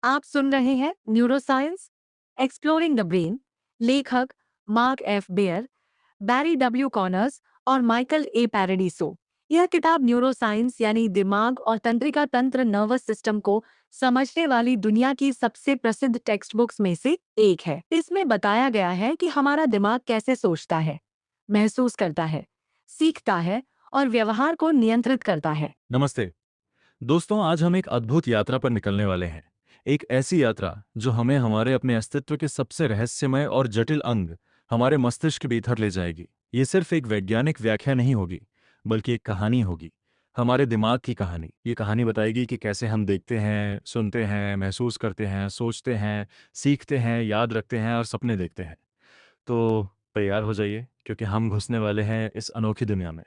आप सुन रहे हैं न्यूरोसाइंस एक्सप्लोरिंग द ब्रेन। लेखक मार्क एफ बेयर, बैरी डब्ल्यू कॉनर्स और माइकल ए पैराडीसो। यह किताब न्यूरोसाइंस यानी दिमाग और तंत्रिका तंत्र नर्वस सिस्टम को समझने वाली दुनिया की सबसे प्रसिद्ध टेक्स्ट बुक्स में से एक है। इसमें बताया गया है कि हमारा दिमाग कैसे सोचता है, महसूस करता है, सीखता है और व्यवहार को नियंत्रित करता है। नमस्ते दोस्तों, आज हम एक अद्भुत यात्रा पर निकलने वाले हैं। एक ऐसी यात्रा जो हमें हमारे अपने अस्तित्व के सबसे रहस्यमय और जटिल अंग, हमारे मस्तिष्क के भीतर ले जाएगी। ये सिर्फ एक वैज्ञानिक व्याख्या नहीं होगी, बल्कि एक कहानी होगी, हमारे दिमाग की कहानी। ये कहानी बताएगी कि कैसे हम देखते हैं, सुनते हैं, महसूस करते हैं, सोचते हैं, सीखते हैं, याद रखते हैं और सपने देखते हैं। तो तैयार हो जाइए, क्योंकि हम घुसने वाले हैं इस अनोखी दुनिया में।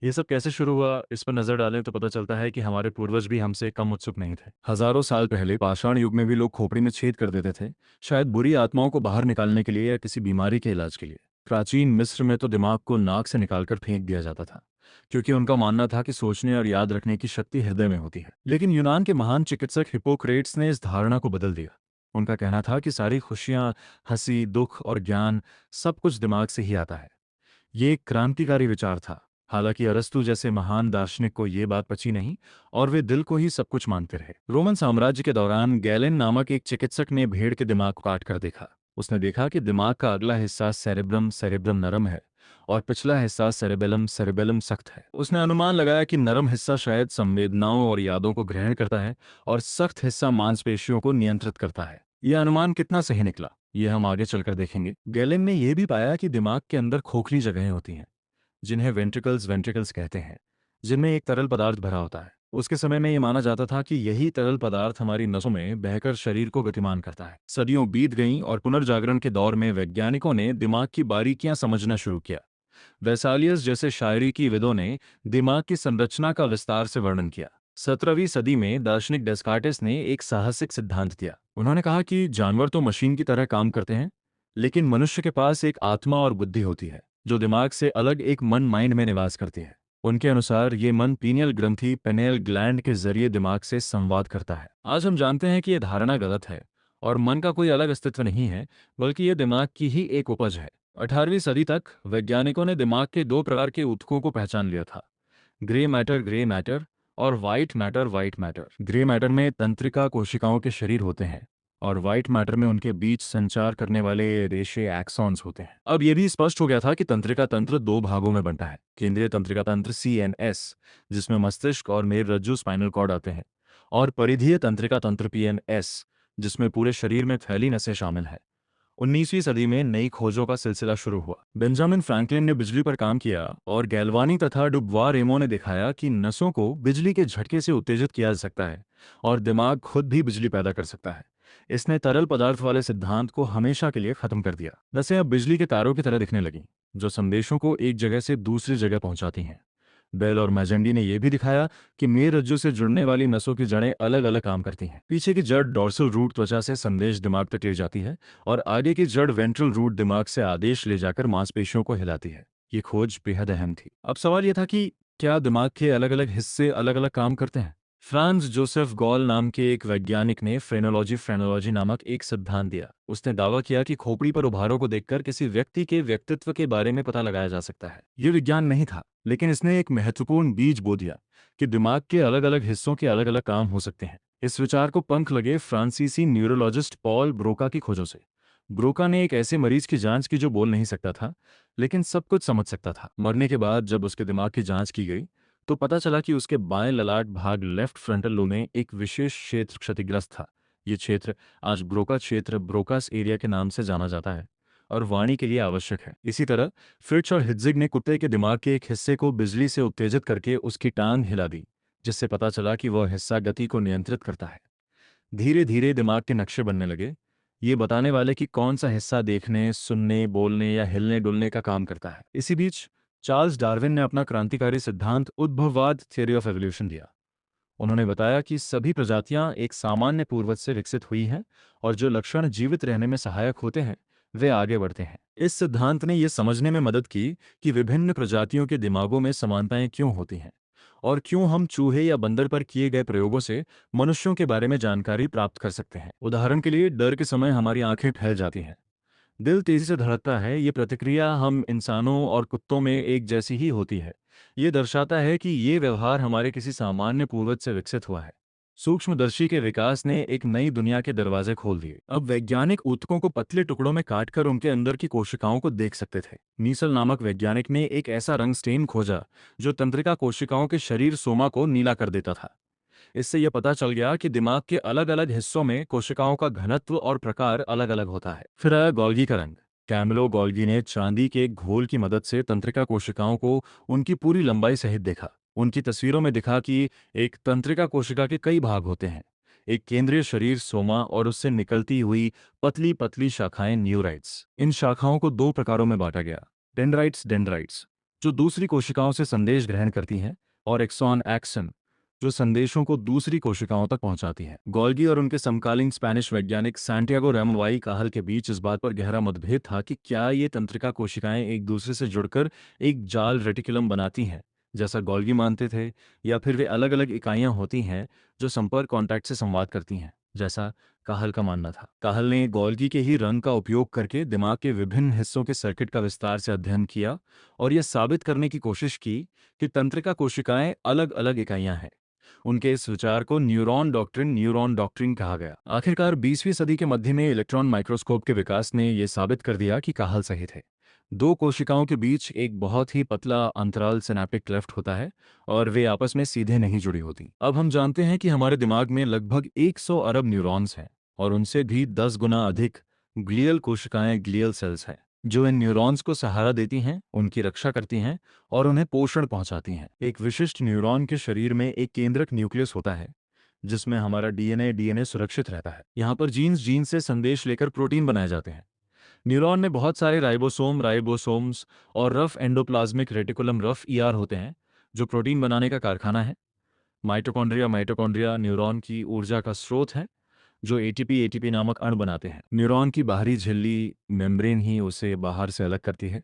ये सब कैसे शुरू हुआ, इस पर नजर डालें तो पता चलता है कि हमारे पूर्वज भी हमसे कम उत्सुक नहीं थे। हजारों साल पहले पाषाण युग में भी लोग खोपड़ी में छेद कर देते थे, शायद बुरी आत्माओं को बाहर निकालने के लिए या किसी बीमारी के इलाज के लिए। प्राचीन मिस्र में तो दिमाग को नाक से निकालकर फेंक दिया जाता था, क्योंकि उनका मानना था कि सोचने और याद रखने की शक्ति हृदय में होती है। लेकिन यूनान के महान चिकित्सक हिप्पोक्रेट्स ने इस धारणा को बदल दिया। उनका कहना था कि सारी खुशियां, हंसी, दुख और ज्ञान सब कुछ दिमाग से ही आता है। ये एक क्रांतिकारी विचार था। हालांकि अरस्तु जैसे महान दार्शनिक को ये बात पची नहीं, और वे दिल को ही सब कुछ मानते रहे। रोमन साम्राज्य के दौरान गैलेन नामक एक चिकित्सक ने भेड़ के दिमाग को काट कर देखा। उसने देखा कि दिमाग का अगला हिस्सा सेरेब्रम सेरेब्रम नरम है, और पिछला हिस्सा सेरेबेलम सेरेबेलम सख्त है। उसने अनुमान लगाया कि नरम हिस्सा शायद संवेदनाओं और यादों को ग्रहण करता है, और सख्त हिस्सा मांसपेशियों को नियंत्रित करता है। यह अनुमान कितना सही निकला, ये हम आगे चलकर देखेंगे। गैलेन ने यह भी पाया कि दिमाग के अंदर खोखली जगहें होती हैं, जिन्हें वेंट्रिकल्स वेंट्रिकल्स कहते हैं, जिनमें एक तरल पदार्थ भरा होता है। उसके समय में यह माना जाता था कि यही तरल पदार्थ हमारी नसों में बहकर शरीर को गतिमान करता है। सदियों बीत गईं और पुनर्जागरण के दौर में वैज्ञानिकों ने दिमाग की बारीकियां समझना शुरू किया। वेसालियस जैसे शायरी की विदों ने दिमाग की संरचना का विस्तार से वर्णन किया। 17वीं सदी में दार्शनिक डेस्कार्टेस ने एक साहसिक सिद्धांत दिया। उन्होंने कहा कि जानवर तो मशीन की तरह काम करते हैं, लेकिन मनुष्य के पास एक आत्मा और बुद्धि होती है, जो दिमाग से अलग एक मन माइंड में निवास करती है। उनके अनुसार ये मन पीनियल ग्रंथि पेनेल ग्लैंड के जरिए दिमाग से संवाद करता है। आज हम जानते हैं कि यह धारणा गलत है, और मन का कोई अलग अस्तित्व नहीं है, बल्कि यह दिमाग की ही एक उपज है। 18वीं सदी तक वैज्ञानिकों ने दिमाग के दो प्रकार के ऊतकों को पहचान लिया था, ग्रे मैटर और वाइट मैटर। ग्रे मैटर में तंत्रिका कोशिकाओं के शरीर होते हैं, और व्हाइट मैटर में उनके बीच संचार करने वाले रेशे एक्सॉन्स होते हैं। अब यह भी स्पष्ट हो गया था कि तंत्रिका तंत्र दो भागों में बंटा है। केंद्रीय तंत्रिका तंत्र CNS, जिसमें मस्तिष्क और मेरुरज्जु स्पाइनल कॉर्ड आते हैं, और परिधीय तंत्रिका तंत्र PNS, जिसमें पूरे शरीर में फैली नसें शामिल है। 19वीं सदी में नई खोजों का सिलसिला शुरू हुआ। बेंजामिन फ्रैंकलिन ने बिजली पर काम किया, और गैल्वानी तथा डुब्वा रेमो ने दिखाया कि नसों को बिजली के झटके से उत्तेजित किया जा सकता है, और दिमाग खुद भी बिजली पैदा कर सकता है। इसने तरल पदार्थ वाले सिद्धांत को हमेशा के लिए खत्म कर दिया। नसें अब बिजली के तारों की तरह दिखने लगीं, जो संदेशों को एक जगह से दूसरी जगह पहुंचाती हैं। बेल और मैजेंडी ने यह भी दिखाया कि मेरुरज्जु से जुड़ने वाली नसों की जड़ें अलग अलग काम करती हैं। पीछे की जड़ डॉर्सल रूट त्वचा से संदेश दिमाग तक ले जाती है, और आगे की जड़ वेंट्रल रूट दिमाग से आदेश ले जाकर मांसपेशियों को हिलाती है। ये खोज बेहद अहम थी। अब सवाल यह था कि क्या दिमाग के अलग अलग हिस्से अलग अलग काम करते हैं? फ्रांस जोसेफ गॉल नाम के एक वैज्ञानिक ने फ्रेनोलॉजी नामक एक सिद्धांत दिया। उसने दावा किया कि खोपड़ी पर उभारों को देखकर किसी व्यक्ति के व्यक्तित्व के बारे में पता लगाया जा सकता है। ये विज्ञान नहीं था, लेकिन इसने एक महत्वपूर्ण बीज बो दिया कि दिमाग के अलग अलग हिस्सों के अलग अलग काम हो सकते हैं। इस विचार को पंख लगे फ्रांसीसी न्यूरोलॉजिस्ट पॉल ब्रोका की खोजों से। ब्रोका ने एक ऐसे मरीज की जांच की जो बोल नहीं सकता था, लेकिन सब कुछ समझ सकता था। मरने के बाद जब उसके दिमाग की जांच की गई, तो पता चला कि उसके बाएं ललाट भाग लेफ्ट फ्रंटल लोब में एक विशेष क्षेत्र क्षतिग्रस्त था। ये क्षेत्र आज ब्रोका क्षेत्र, ब्रोकास एरिया के नाम से जाना जाता है, और वाणी के लिए आवश्यक है। इसी तरह फ्रिट्ज और हिट्जिग ने कुत्ते के दिमाग के एक हिस्से को बिजली से उत्तेजित करके उसकी टांग हिला दी, जिससे पता चला कि वह हिस्सा गति को नियंत्रित करता है। धीरे धीरे दिमाग के नक्शे बनने लगे, ये बताने वाले कि कौन सा हिस्सा देखने, सुनने, बोलने या हिलने डुलने का काम करता है। इसी बीच चार्ल्स डार्विन ने अपना क्रांतिकारी सिद्धांत उद्भववाद थ्योरी ऑफ एवोल्यूशन दिया। उन्होंने बताया कि सभी प्रजातियां एक सामान्य पूर्वज से विकसित हुई हैं, और जो लक्षण जीवित रहने में सहायक होते हैं वे आगे बढ़ते हैं। इस सिद्धांत ने यह समझने में मदद की कि विभिन्न प्रजातियों के दिमागों में समानताएं क्यों होती हैं, और क्यों हम चूहे या बंदर पर किए गए प्रयोगों से मनुष्यों के बारे में जानकारी प्राप्त कर सकते हैं। उदाहरण के लिए, डर के समय हमारी आंखें ठहर जाती हैं, दिल तेजी से धड़कता है। ये प्रतिक्रिया हम इंसानों और कुत्तों में एक जैसी ही होती है। ये दर्शाता है कि ये व्यवहार हमारे किसी सामान्य पूर्वज से विकसित हुआ है। सूक्ष्मदर्शी के विकास ने एक नई दुनिया के दरवाजे खोल दिए। अब वैज्ञानिक ऊतकों को पतले टुकड़ों में काटकर उनके अंदर की कोशिकाओं को देख सकते थे। नीसल नामक वैज्ञानिक ने एक ऐसा रंग स्टेन खोजा जो तंत्रिका कोशिकाओं के शरीर सोमा को नीला कर देता था। इससे यह पता चल गया कि दिमाग के अलग अलग हिस्सों में कोशिकाओं का घनत्व और प्रकार अलग अलग होता है। फिर आया गोल्गी का रंग। कैमिलो गोल्गी ने चांदी के एक घोल की मदद से तंत्रिका कोशिकाओं को उनकी पूरी लंबाई सहित देखा। उनकी तस्वीरों में दिखा कि एक तंत्रिका कोशिका के कई भाग होते हैं, एक केंद्रीय शरीर सोमा और उससे निकलती हुई पतली पतली शाखाएं न्यूराइट्स। इन शाखाओं को दो प्रकारों में बांटा गया, डेंड्राइट्स जो दूसरी कोशिकाओं से संदेश ग्रहण करती हैं, और एक्सॉन एक्सन जो संदेशों को दूसरी कोशिकाओं तक पहुंचाती है। गोल्गी और उनके समकालीन स्पेनिश वैज्ञानिक सैंटियागो रामोई काहल के बीच इस बात पर गहरा मतभेद था कि क्या ये तंत्रिका कोशिकाएं एक दूसरे से जुड़कर एक जाल रेटिकुलम बनाती हैं, जैसा गोल्गी मानते थे, या फिर वे अलग अलग इकाइयां होती हैं जो संपर्क कॉन्टैक्ट से संवाद करती हैं, जैसा काहल का मानना था। काहल ने गोल्गी के ही रंग का उपयोग करके दिमाग के विभिन्न हिस्सों के सर्किट का विस्तार से अध्ययन किया और यह साबित करने की कोशिश की कि तंत्रिका कोशिकाएं अलग अलग इकाइयां हैं। उनके इस विचार को न्यूरॉन डॉक्ट्रिन कहा गया। आखिरकार 20वीं सदी के मध्य में इलेक्ट्रॉन माइक्रोस्कोप के विकास ने यह साबित कर दिया कि काहल सही थे। दो कोशिकाओं के बीच एक बहुत ही पतला अंतराल सिनेप्टिक क्लेफ्ट होता है और वे आपस में सीधे नहीं जुड़ी होती। अब हम जानते हैं कि हमारे दिमाग में लगभग 100 अरब न्यूरॉन्स हैं और उनसे भी 10 गुना अधिक ग्लियल कोशिकाएं, ग्लियल सेल्स हैं, जो इन न्यूरॉन्स को सहारा देती हैं, उनकी रक्षा करती हैं और उन्हें पोषण पहुंचाती हैं। एक विशिष्ट न्यूरॉन के शरीर में एक केंद्रक न्यूक्लियस होता है जिसमें हमारा डीएनए सुरक्षित रहता है। यहाँ पर जीन से संदेश लेकर प्रोटीन बनाए जाते हैं। न्यूरॉन में बहुत सारे राइबोसोम्स और rough endoplasmic reticulum rough ER होते हैं, जो प्रोटीन बनाने का कारखाना है। माइटोकॉन्ड्रिया न्यूरॉन की ऊर्जा का स्रोत है, जो एटीपी नामक अणु बनाते हैं। न्यूरॉन की बाहरी झिल्ली मेम्ब्रेन ही उसे बाहर से अलग करती है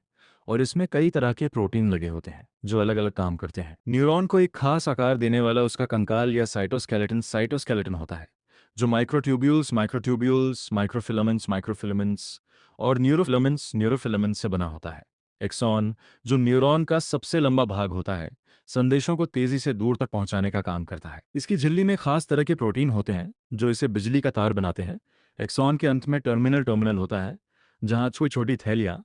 और इसमें कई तरह के प्रोटीन लगे होते हैं जो अलग अलग काम करते हैं। न्यूरॉन को एक खास आकार देने वाला उसका कंकाल या साइटोस्केलेटन होता है, जो माइक्रोट्यूब्यूल्स, माइक्रोफिलामेंट्स और न्यूरोफिलामेंट्स से बना होता है। एक्सॉन, जो न्यूरॉन का सबसे लंबा भाग होता है, संदेशों को तेजी से दूर तक पहुंचाने का काम करता है। इसकी झिल्ली में खास तरह के प्रोटीन होते हैं जो इसे बिजली का तार बनाते हैं। एक्सॉन के अंत में टर्मिनल होता है, जहां छोटी छोटी थैलियां,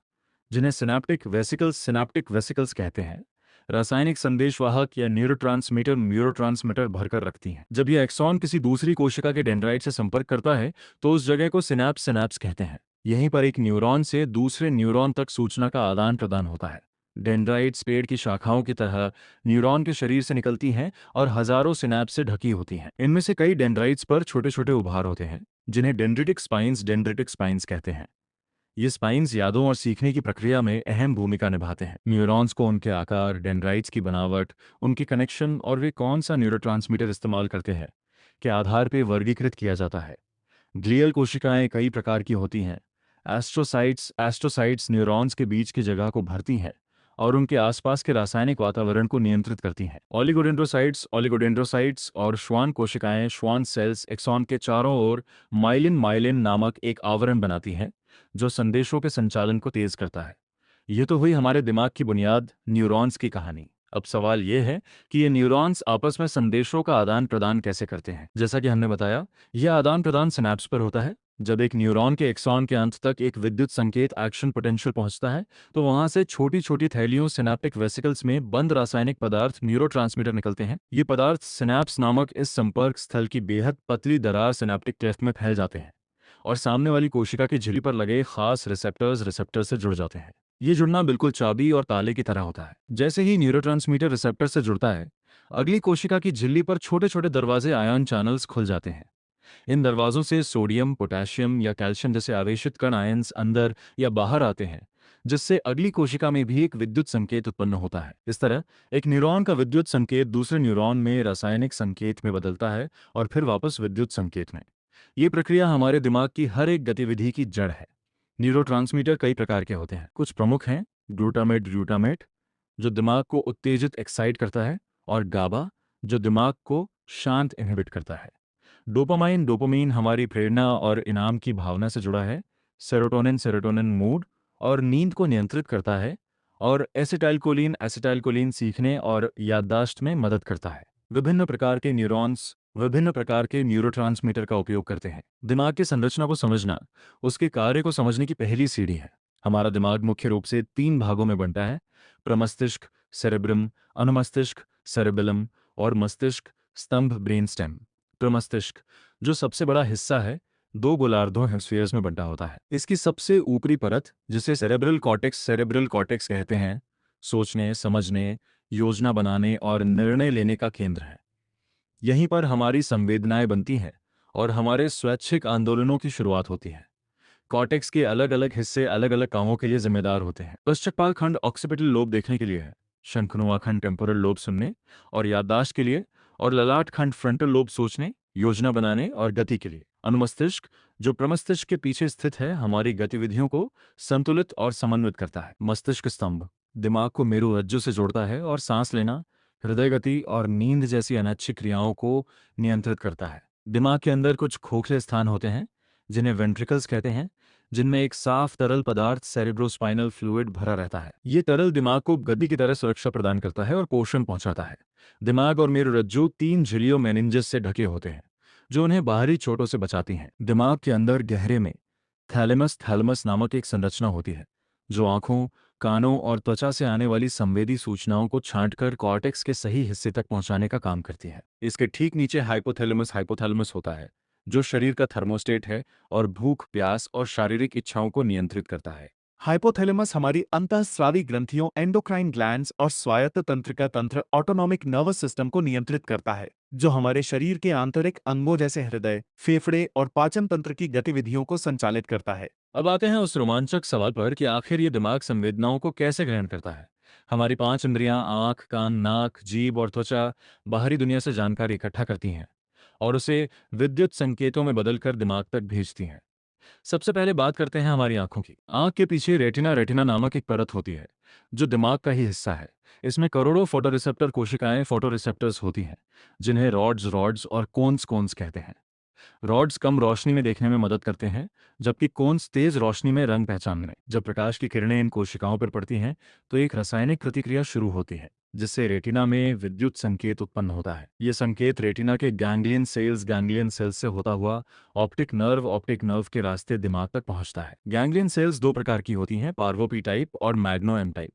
जिन्हें सिनेप्टिक वेसिकल्स कहते हैं, रासायनिक संदेशवाहक या न्यूरोट्रांसमीटर भरकर रखती हैं। जब यह एक्सॉन किसी दूसरी कोशिका के डेंड्राइट से संपर्क करता है तो उस जगह को सिनेप्स कहते हैं। यहीं पर एक न्यूरॉन से दूसरे न्यूरॉन तक सूचना का आदान प्रदान होता है। डेंड्राइट्स पेड़ की शाखाओं की तरह न्यूरॉन के शरीर से निकलती हैं और हजारों सिनेप्स से ढकी होती हैं। इनमें से कई डेंड्राइट्स पर छोटे छोटे उभार होते हैं जिन्हें डेंड्रिटिक स्पाइन्स कहते हैं। ये स्पाइन्स यादों और सीखने की प्रक्रिया में अहम भूमिका निभाते हैं। न्यूरॉन्स को उनके आकार, डेंड्राइट्स की बनावट, उनकी कनेक्शन और वे कौन सा न्यूरोट्रांसमीटर इस्तेमाल करते हैं के आधार पर वर्गीकृत किया जाता है। ग्लियल कोशिकाएं कई प्रकार की होती हैं। एस्ट्रोसाइट्स न्यूरॉन्स के बीच की जगह को भरती हैं और उनके आसपास के रासायनिक वातावरण को नियंत्रित करती हैं। ओलिगोडेंड्रोसाइट्स और श्वान कोशिकाएं, श्वान सेल्स, एक्सॉन के चारों ओर माइलिन नामक एक आवरण बनाती हैं जो संदेशों के संचालन को तेज करता है। ये तो हुई हमारे दिमाग की बुनियाद, न्यूरॉन्स की कहानी। अब सवाल यह है कि ये न्यूरॉन्स आपस में संदेशों का आदान प्रदान कैसे करते हैं। जैसा कि हमने बताया, यह आदान प्रदान सिनेप्स पर होता है। जब एक न्यूरॉन के एक्सॉन के अंत तक एक विद्युत संकेत एक्शन पोटेंशियल पहुंचता है तो वहां से छोटी छोटी थैलियों सिनेप्टिक वेसिकल्स में बंद रासायनिक पदार्थ न्यूरोट्रांसमीटर निकलते हैं। ये पदार्थ सिनेप्स नामक इस संपर्क स्थल की बेहद पतली दरार सिनेप्टिक क्लेफ्ट में फैल जाते हैं और सामने वाली कोशिका की झिल्ली पर लगे खास रिसेप्टर से जुड़ जाते हैं। ये जुड़ना बिल्कुल चाबी और ताले की तरह होता है। जैसे ही न्यूरोट्रांसमीटर रिसेप्टर से जुड़ता है, अगली कोशिका की झिल्ली पर छोटे छोटे दरवाजे, आयन चैनल्स खुल जाते हैं। इन दरवाजों से सोडियम, पोटेशियम या कैल्शियम जैसे आवेशित कण आयन्स अंदर या बाहर आते हैं, जिससे अगली कोशिका में भी एक विद्युत संकेत उत्पन्न होता है। इस तरह एक न्यूरॉन का विद्युत संकेत दूसरे न्यूरॉन में रासायनिक संकेत में बदलता है और फिर वापस विद्युत संकेत में। ये प्रक्रिया हमारे दिमाग की हर एक गतिविधि की जड़ है। न्यूरोट्रांसमीटर कई प्रकार के होते हैं। कुछ प्रमुख हैं ग्लूटामेट, जो दिमाग को उत्तेजित एक्साइट करता है और गाबा जो दिमाग को शांत इनहिबिट करता है। डोपामाइन डोपामीन हमारी प्रेरणा और इनाम की भावना से जुड़ा है। सेरोटोनिन सेरोटोनिन मूड और नींद को नियंत्रित करता है। और एसिटाइलकोलिन एसिटाइलकोलिन सीखने और याददाश्त में मदद करता है। विभिन्न प्रकार के न्यूरॉन्स विभिन्न प्रकार के न्यूरोट्रांसमीटर का उपयोग करते हैं। दिमाग की संरचना को समझना उसके कार्य को समझने की पहली सीढ़ी है। हमारा दिमाग मुख्य रूप से 3 भागों में बनता है: प्रमस्तिष्क सेरेब्रम, अनुमस्तिष्क सेरेबेलम और मस्तिष्क स्तंभ ब्रेन स्टेम। प्रमस्तिष्क जो सबसे बड़ा हिस्सा है 2 गोलार्धों हेमिस्फीयर्स में बंटा होता है। इसकी सबसे ऊपरी परत जिसे सेरेब्रल कॉर्टेक्स कहते हैं सोचने समझने योजना बनाने और निर्णय लेने का केंद्र है। यहीं पर हमारी संवेदनाएं बनती हैं और हमारे स्वैच्छिक आंदोलनों की शुरुआत होती है। कॉर्टेक्स के अलग अलग हिस्से अलग अलग कामों के लिए जिम्मेदार होते हैं। पश्चकपाल खंड ऑक्सीपिटल लोब देखने के लिए है, शंखनुमा खंड टेम्पोरल लोब सुनने और याददाश्त के लिए, और ललाट खंड फ्रंटल लोब सोचने योजना बनाने और गति के लिए। अनुमस्तिष्क जो प्रमस्तिष्क के पीछे स्थित है हमारी गतिविधियों को संतुलित और समन्वित करता है। मस्तिष्क स्तंभ दिमाग को मेरुरज्जु से जोड़ता है और सांस लेना, हृदय गति और नींद जैसी अनैच्छिक क्रियाओं को नियंत्रित करता है। दिमाग के अंदर कुछ खोखले स्थान होते हैं जिन्हें वेंट्रिकल्स कहते हैं, जिनमें एक साफ तरल पदार्थ सेरेब्रोस्पाइनल फ्लूइड भरा रहता है। ये तरल दिमाग को गद्दी की तरह सुरक्षा प्रदान करता है और पोषण पहुंचाता है। दिमाग और मेरुरज्जु 3 झिल्लियों मेनिंजेस से ढके होते हैं जो उन्हें बाहरी चोटों से बचाती हैं। दिमाग के अंदर गहरे में थैलेमस थैलेमस नामक एक संरचना होती है जो आंखों, कानों और त्वचा से आने वाली संवेदी सूचनाओं को छांटकर कॉर्टेक्स के सही हिस्से तक पहुंचाने का काम करती है। इसके ठीक नीचे हाइपोथैलेमस होता है जो शरीर का थर्मोस्टेट है और भूख, प्यास और शारीरिक इच्छाओं को नियंत्रित करता है। हाइपोथैलेमस हमारी अंतःस्रावी ग्रंथियों, एंडोक्राइन ग्लैंड्स और स्वायत्त तंत्रिका तंत्र ऑटोनॉमिक नर्वस सिस्टम को नियंत्रित करता है, जो हमारे शरीर के आंतरिक अंगों जैसे हृदय, फेफड़े और पाचन तंत्र की गतिविधियों को संचालित करता है। अब आते हैं उस रोमांचक सवाल पर कि आखिर ये दिमाग संवेदनाओं को कैसे ग्रहण करता है। हमारी 5 इंद्रियां आंख, कान, नाक, जीभ और त्वचा बाहरी दुनिया से जानकारी इकट्ठा करती हैं और उसे विद्युत संकेतों में बदलकर दिमाग तक भेजती हैं। सबसे पहले बात करते हैं हमारी आंखों की। आंख के पीछे रेटिना रेटिना नामक एक परत होती है जो दिमाग का ही हिस्सा है। इसमें करोड़ों फोटोरिसेप्टर कोशिकाएं फोटोरिसेप्टर्स होती हैं जिन्हें रॉड्स रॉड्स और कोन्स कोन्स कहते हैं। रॉड्स कम रोशनी में देखने में मदद करते हैं जबकि कोन्स तेज रोशनी में रंग पहचानने में। जब प्रकाश की किरणें इन कोशिकाओं पर पड़ती हैं तो एक रासायनिक प्रतिक्रिया शुरू होती है जिससे रेटिना में विद्युत संकेत उत्पन्न होता है। ये संकेत रेटिना के गैंग्लियन सेल्स से होता हुआ ऑप्टिक नर्व के रास्ते दिमाग तक पहुंचता है। गैंग्लियन सेल्स 2 प्रकार की होती हैं, पार्वो पी टाइप और magno M type.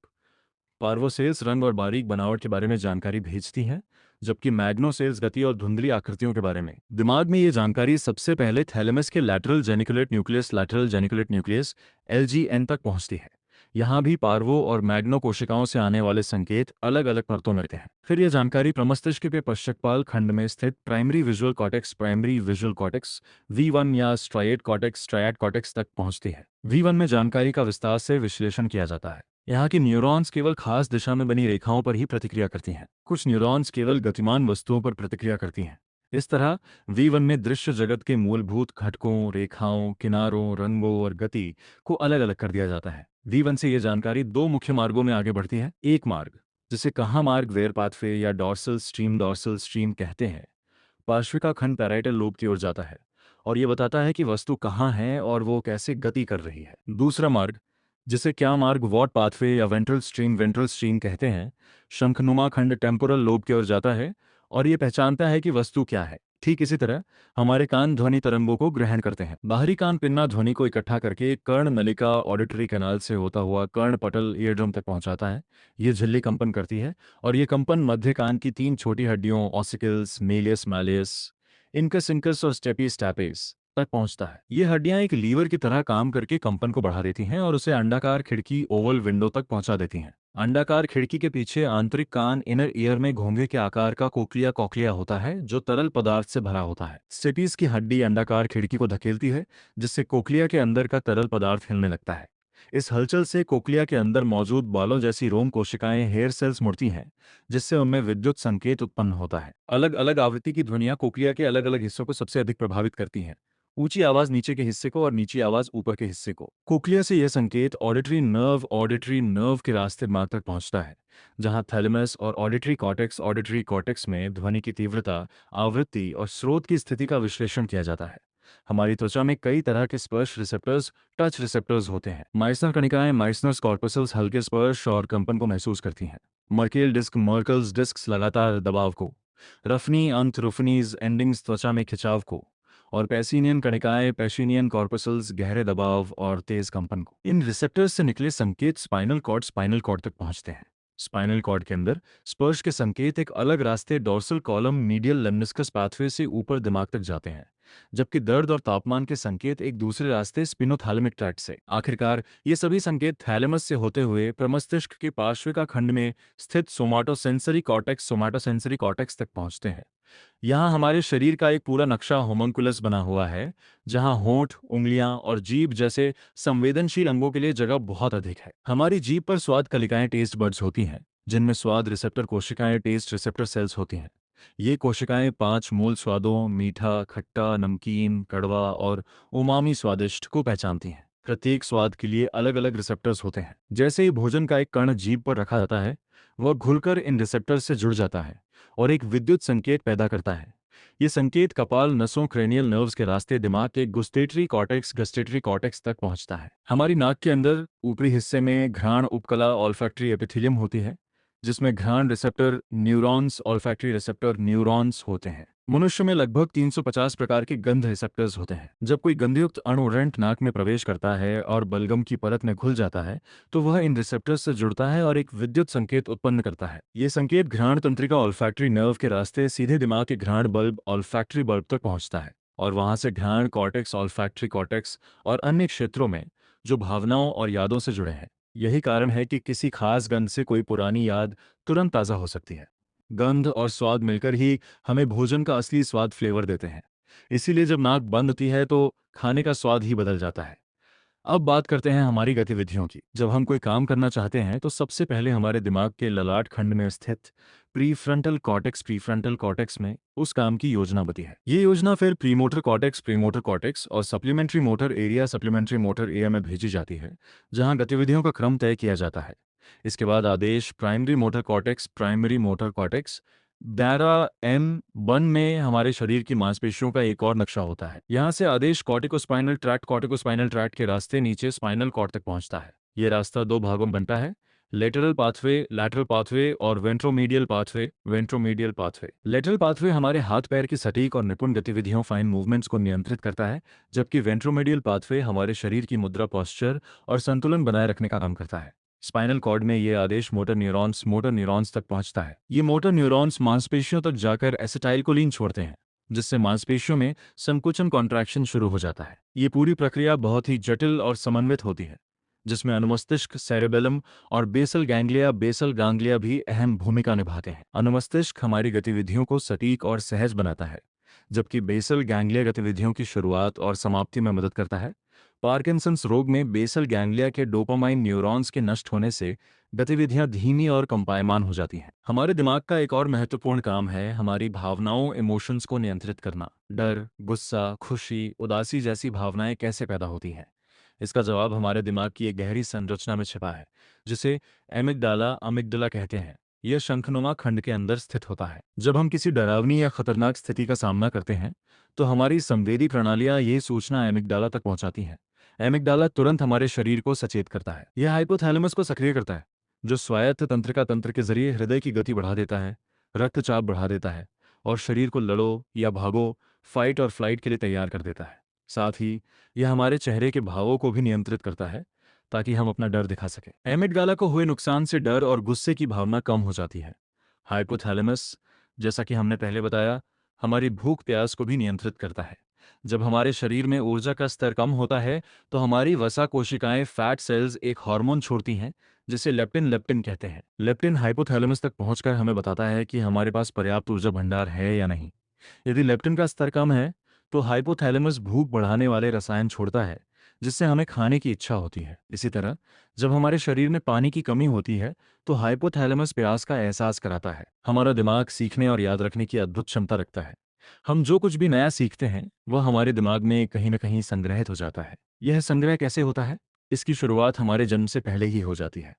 Parvo cells रंग और बारीक बनावट के बारे में जानकारी भेजती हैं जबकि मैग्नो सेल्स गति और धुंधली आकृतियों के बारे में। दिमाग में ये जानकारी सबसे पहले थैलेमस के लैटरल जेनिकुलेट न्यूक्लियस LGN तक पहुंचती है। यहाँ भी पार्वो और मैग्नो कोशिकाओं से आने वाले संकेत अलग अलग परतों में रहते हैं। फिर यह जानकारी प्रमस्तिष्क के पश्चकपाल खंड में स्थित प्राइमरी विजुअल कॉर्टेक्स V1 या स्ट्राइएट कॉर्टेक्स तक पहुंचती है। V1 में जानकारी का विस्तार से विश्लेषण किया जाता है। यहाँ की न्यूरॉन्स केवल खास दिशा में बनी रेखाओं पर ही प्रतिक्रिया करती हैं। कुछ न्यूरॉन्स केवल गतिमान वस्तुओं पर प्रतिक्रिया करती हैं। इस तरह V1 में दृश्य जगत के मूलभूत घटकों, रेखाओं, किनारों, रंगों और गति को अलग अलग कर दिया जाता है। V1 से यह जानकारी 2 मुख्य मार्गों में आगे बढ़ती है। एक मार्ग जिसे कहा मार्ग वेयर पाथवे या डॉर्सल स्ट्रीम कहते हैं, पार्श्विका खंड पैराइटल लोब की ओर जाता है और ये बताता है कि वस्तु कहाँ है और वो कैसे गति कर रही है। दूसरा मार्ग जिसे क्या मार्ग वॉट पाथवे या वेंट्रल स्ट्रीम कहते हैं, शंखनुमा खंड टेम्पोरल लोब की ओर जाता है और ये पहचानता है कि वस्तु क्या है। ठीक इसी तरह हमारे कान ध्वनि तरंगों को ग्रहण करते हैं। बाहरी कान पिन्ना ध्वनि को इकट्ठा करके कर्ण नलिका ऑडिटरी कैनाल से होता हुआ कर्ण पटल ईयरड्रम तक पहुंचाता है। ये झिल्ली कंपन करती है और ये कंपन मध्य कान की 3 छोटी हड्डियों ऑसिकल्स, मेलियस मैलियस, इंकस और स्टेपिस तक पहुंचता है। ये हड्डियां एक लीवर की तरह काम करके कंपन को बढ़ा देती हैं और उसे अंडाकार खिड़की ओवल विंडो तक पहुंचा देती हैं। अंडाकार खिड़की के पीछे आंतरिक कान इनर ईयर में घोंघे के आकार का कोक्लिया होता है जो तरल पदार्थ से भरा होता है। स्टेपिस की हड्डी अंडाकार खिड़की को धकेलती है जिससे कोक्लिया के अंदर का तरल पदार्थ हिलने लगता है। इस हलचल से कोक्लिया के अंदर मौजूद बालों जैसी रोम कोशिकाएं हेयर सेल्स मुड़ती हैं जिससे उनमें विद्युत संकेत उत्पन्न होता है। अलग अलग आवृत्ति की ध्वनियां कोक्लिया के अलग अलग हिस्सों को सबसे अधिक प्रभावित करती हैं ऊंची आवाज नीचे के हिस्से को और नीची आवाज ऊपर के हिस्से को। कोक्लिया से यह संकेत ऑडिटरी नर्व के रास्ते दिमाग तक पहुंचता है, जहां थैलेमस और ऑडिटरी कॉर्टेक्स में ध्वनि की तीव्रता, आवृत्ति और स्रोत की स्थिति का विश्लेषण किया जाता है। हमारी त्वचा में कई तरह के स्पर्श रिसेप्टर्स, टच रिसेप्टर्स होते हैं। माइसनर कणिकाएं, माइसनर्स कॉर्पसल्स हल्के स्पर्श और कंपन को महसूस करती हैं। मर्केल डिस्क, मर्कल्स डिस्क लगातार दबाव को, रफनी अंत, रुफनीज एंडिंग्स त्वचा में खिंचाव को, और पैसिनियन कणिकाएं, पैसिनियन कॉर्पसल्स गहरे दबाव और तेज कंपन को। इन रिसेप्टर्स से निकले संकेत स्पाइनल कॉर्ड तक पहुंचते हैं। स्पाइनल कॉर्ड के अंदर स्पर्श के संकेत एक अलग रास्ते डोर्सल कॉलम मीडियल लेम्निस्कस पाथवे से ऊपर दिमाग तक जाते हैं, जबकि दर्द और तापमान के संकेत एक दूसरे रास्ते स्पिनोथैलेमिक ट्रैक्ट से। आखिरकार ये सभी संकेत थैलेमस से होते हुए प्रमस्तिष्क के पार्श्विका खंड में स्थित सोमाटोसेंसरी कॉर्टेक्स तक पहुंचते हैं। यहाँ हमारे शरीर का एक पूरा नक्शा होमनकुलस बना हुआ है, जहाँ होंठ, उंगलियां और जीभ जैसे संवेदनशील अंगों के लिए जगह बहुत अधिक है। हमारी जीभ पर स्वाद कलिकाएं टेस्ट बड्स होती हैं, जिनमें स्वाद रिसेप्टर कोशिकाएं टेस्ट रिसेप्टर सेल्स होती हैं। ये कोशिकाएं 5 मूल स्वादों मीठा, खट्टा, नमकीन, कड़वा और उमामी स्वादिष्ट को पहचानती हैं। प्रत्येक स्वाद के लिए अलग अलग रिसेप्टर्स होते हैं। जैसे ही भोजन का एक कण जीभ पर रखा जाता है, वह घुलकर इन रिसेप्टर्स से जुड़ जाता है और एक विद्युत संकेत पैदा करता है। ये संकेत कपाल नसों, क्रेनियल नर्व्स के रास्ते दिमाग के गस्टेटरी कॉर्टेक्स तक पहुंचता है। हमारी नाक के अंदर ऊपरी हिस्से में घ्राण उपकला ऑल्फैक्टरी एपिथेलियम होती है, जिसमें घ्राण receptor neurons, olfactory receptor neurons होते हैं। मनुष्य में लगभग 350 प्रकार के गंध रिसेप्टर्स होते हैं। जब कोई गंधयुक्त अणु रेंट नाक में प्रवेश करता है और बलगम की परत में घुल जाता है, तो वह इन रिसेप्टर्स से जुड़ता है और एक विद्युत संकेत उत्पन्न करता है। ये संकेत घ्राण तंत्रिका ऑल्फैक्टरी नर्व के रास्ते सीधे दिमाग के घ्राण बल्ब ऑल्फैक्टरी बल्ब तक पहुंचता है और वहां से घ्राण कॉर्टेक्स, ऑल्फैक्टरी कॉर्टेक्स और अन्य क्षेत्रों में जो भावनाओं और यादों से जुड़े हैं। यही कारण है कि किसी खास गंध से कोई पुरानी याद तुरंत ताज़ा हो सकती है। गंध और स्वाद मिलकर ही हमें भोजन का असली स्वाद फ्लेवर देते हैं। इसीलिए जब नाक बंद होती है तो खाने का स्वाद ही बदल जाता है। अब बात करते हैं हमारी गतिविधियों की। जब हम कोई काम करना चाहते हैं तो सबसे पहले हमारे दिमाग के ललाट खंड में स्थित प्रीफ्रंटल कॉर्टेक्स में उस काम की योजना बनती है। ये योजना फिर प्रीमोटर कॉर्टेक्स और सप्लीमेंट्री मोटर एरिया में भेजी जाती है, जहां गतिविधियों का क्रम तय किया जाता है। इसके बाद आदेश प्राइमरी मोटर कॉर्टेक्स दायरा M1 में हमारे शरीर की मांसपेशियों का एक और नक्शा होता है। यहाँ से आदेश कॉर्टिकोस्पाइनल ट्रैक्ट के रास्ते नीचे स्पाइनल कॉर्ड तक पहुँचता है। ये रास्ता 2 भागों में बनता है, लैटरल पाथवे और वेंट्रोमीडियल पाथवे। लैटरल पाथवे हमारे हाथ पैर की सटीक और निपुण गतिविधियों, फाइन मूवमेंट्स को नियंत्रित करता है, जबकि वेंट्रोमीडियल पाथवे हमारे शरीर की मुद्रा, पॉस्चर और संतुलन बनाए रखने का काम करता है। स्पाइनल कॉर्ड में ये आदेश मोटर न्यूरॉन्स तक पहुंचता है। ये मोटर न्यूरॉन्स मांसपेशियों तक जाकर एसिटाइलकोलिन छोड़ते हैं, जिससे मांसपेशियों में संकुचन कॉन्ट्रैक्शन शुरू हो जाता है। ये पूरी प्रक्रिया बहुत ही जटिल और समन्वित होती है, जिसमें अनुमस्तिष्क, सेरेबेलम और बेसल गांग्लिया भी अहम भूमिका निभाते हैं। अनुमस्तिष्क हमारी गतिविधियों को सटीक और सहज बनाता है, जबकि बेसल गैंग्लिया गतिविधियों की शुरुआत और समाप्ति में मदद करता है। पार्किंसंस रोग में बेसल गैंग्लिया के डोपामाइन न्यूरॉन्स के नष्ट होने से गतिविधियां धीमी और कंपायमान हो जाती हैं। हमारे दिमाग का एक और महत्वपूर्ण काम है हमारी भावनाओं, इमोशंस को नियंत्रित करना। डर, गुस्सा, खुशी, उदासी जैसी भावनाएं कैसे पैदा होती हैं? इसका जवाब हमारे दिमाग की एक गहरी संरचना में छिपा है, जिसे अमिगडाला कहते हैं। यह शंखनुमा खंड के अंदर स्थित होता है। जब हम किसी डरावनी या खतरनाक स्थिति का सामना करते हैं, तो हमारी संवेदी प्रणालियां ये सूचना एमिगडाला तक पहुंचाती हैं। एमिगडाला तुरंत हमारे शरीर को सचेत करता है। यह हाइपोथैलेमस को सक्रिय करता है, जो स्वायत्त तंत्र के जरिए हृदय की गति बढ़ा देता है, रक्तचाप बढ़ा देता है और शरीर को लड़ो या भागो, फाइट और फ्लाइट के लिए तैयार कर देता है। साथ ही यह हमारे चेहरे के भावों को भी नियंत्रित करता है, ताकि हम अपना डर दिखा सकें। एमिगडाला को हुए नुकसान से डर और गुस्से की भावना कम हो जाती है। हाइपोथैलेमस, जैसा कि हमने पहले बताया, हमारी भूख प्यास को भी नियंत्रित करता है। जब हमारे शरीर में ऊर्जा का स्तर कम होता है, तो हमारी वसा कोशिकाएं, फैट सेल्स, एक हार्मोन छोड़ती हैं जिसे लेप्टिन कहते हैं। लेप्टिन हाइपोथैलेमस तक पहुंचकर हमें बताता है कि हमारे पास पर्याप्त ऊर्जा भंडार है या नहीं। यदि लेप्टिन का स्तर कम है, तो हाइपोथैलेमस भूख बढ़ाने वाले रसायन छोड़ता है, जिससे हमें खाने की इच्छा होती है। इसी तरह जब हमारे शरीर में पानी की कमी होती है, तो हाइपोथैलेमस प्यास का एहसास कराता है। हमारा दिमाग सीखने और याद रखने की अद्भुत क्षमता रखता है। हम जो कुछ भी नया सीखते हैं वह हमारे दिमाग में कहीं ना कहीं संग्रहित हो जाता है। यह संग्रह कैसे होता है? इसकी शुरुआत हमारे जन्म से पहले ही हो जाती है।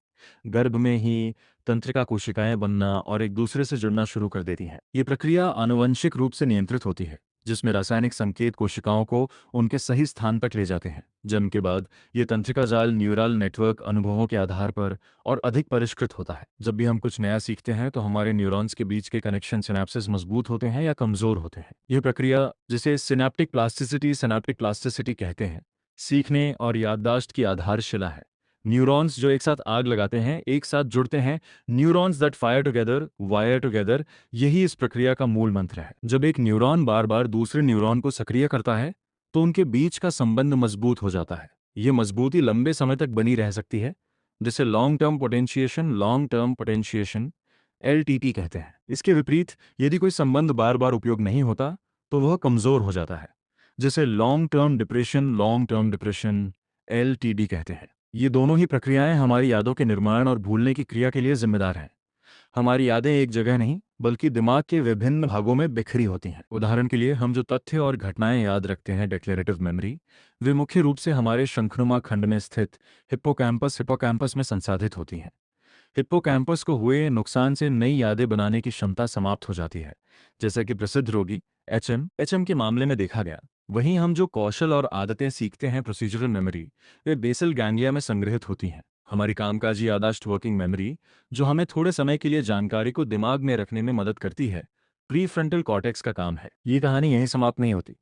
गर्भ में ही तंत्रिका कोशिकाएं बनना और एक दूसरे से जुड़ना शुरू कर देती हैं। ये प्रक्रिया आनुवंशिक रूप से नियंत्रित होती है, जिसमें रासायनिक संकेत कोशिकाओं को उनके सही स्थान पर ले जाते हैं। जन्म के बाद ये तंत्रिका जाल न्यूरल नेटवर्क अनुभवों के आधार पर और अधिक परिष्कृत होता है। जब भी हम कुछ नया सीखते हैं तो हमारे न्यूरॉन्स के बीच के कनेक्शन सिनेप्सेस मजबूत होते हैं या कमजोर होते हैं। यह प्रक्रिया, जिसे सिनेप्टिक प्लास्टिसिटी कहते हैं, सीखने और याददाश्त की आधारशिला है। न्यूरॉन्स जो एक साथ आग लगाते हैं, एक साथ जुड़ते हैं, neurons that fire together wire together, यही इस प्रक्रिया का मूल मंत्र है। जब एक न्यूरॉन बार बार दूसरे न्यूरॉन को सक्रिय करता है तो उनके बीच का संबंध मजबूत हो जाता है। ये मजबूती लंबे समय तक बनी रह सकती है, जिसे लॉन्ग टर्म पोटेंशिएशन LTP कहते हैं। इसके विपरीत, यदि कोई संबंध बार बार उपयोग नहीं होता तो वह कमजोर हो जाता है, जिसे लॉन्ग टर्म डिप्रेशन LTD कहते हैं। ये दोनों ही प्रक्रियाएं हमारी यादों के निर्माण और भूलने की क्रिया के लिए जिम्मेदार हैं। हमारी यादें एक जगह नहीं बल्कि दिमाग के विभिन्न भागों में बिखरी होती हैं। उदाहरण के लिए, हम जो तथ्य और घटनाएं याद रखते हैं, डिक्लेरेटिव मेमोरी, वे मुख्य रूप से हमारे शंखनुमा खंड में स्थित हिप्पोकैम्पस में संसाधित होती हैं। हिप्पोकैम्पस को हुए नुकसान से नई यादें बनाने की क्षमता समाप्त हो जाती है, जैसा कि प्रसिद्ध रोगी एचएम के मामले में देखा गया। वहीं हम जो कौशल और आदतें सीखते हैं, प्रोसीजरल मेमोरी, वे बेसल गैंग्लिया में संग्रहित होती हैं। हमारी कामकाजी याददाश्त वर्किंग मेमोरी, जो हमें थोड़े समय के लिए जानकारी को दिमाग में रखने में मदद करती है, प्रीफ्रंटल कॉर्टेक्स का काम है। ये कहानी यहीं समाप्त नहीं होती।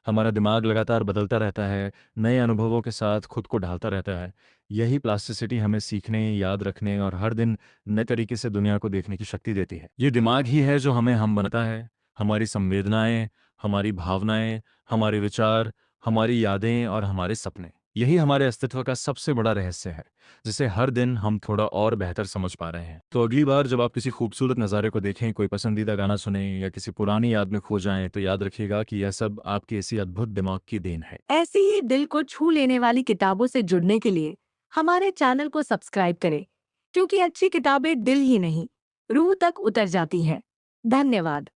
हमारा दिमाग लगातार बदलता रहता है, नए अनुभवों के साथ खुद को ढालता रहता है। यही प्लास्टिसिटी हमें सीखने, याद रखने और हर दिन नए तरीके से दुनिया को देखने की शक्ति देती है। ये दिमाग ही है जो हमें हम बनाता है। हमारी संवेदनाएं, हमारी भावनाएं, हमारे विचार, हमारी यादें और हमारे सपने, यही हमारे अस्तित्व का सबसे बड़ा रहस्य है, जिसे हर दिन हम थोड़ा और बेहतर समझ पा रहे हैं। तो अगली बार जब आप किसी खूबसूरत नज़ारे को देखें, कोई पसंदीदा गाना सुने या किसी पुरानी याद में खो जाएं, तो याद रखिएगा कि यह सब आपकी इसी अद्भुत दिमाग की देन है। ऐसी ही दिल को छू लेने वाली किताबों से जुड़ने के लिए हमारे चैनल को सब्सक्राइब करें, क्योंकि अच्छी किताबें दिल ही नहीं, रूह तक उतर जाती हैं। धन्यवाद।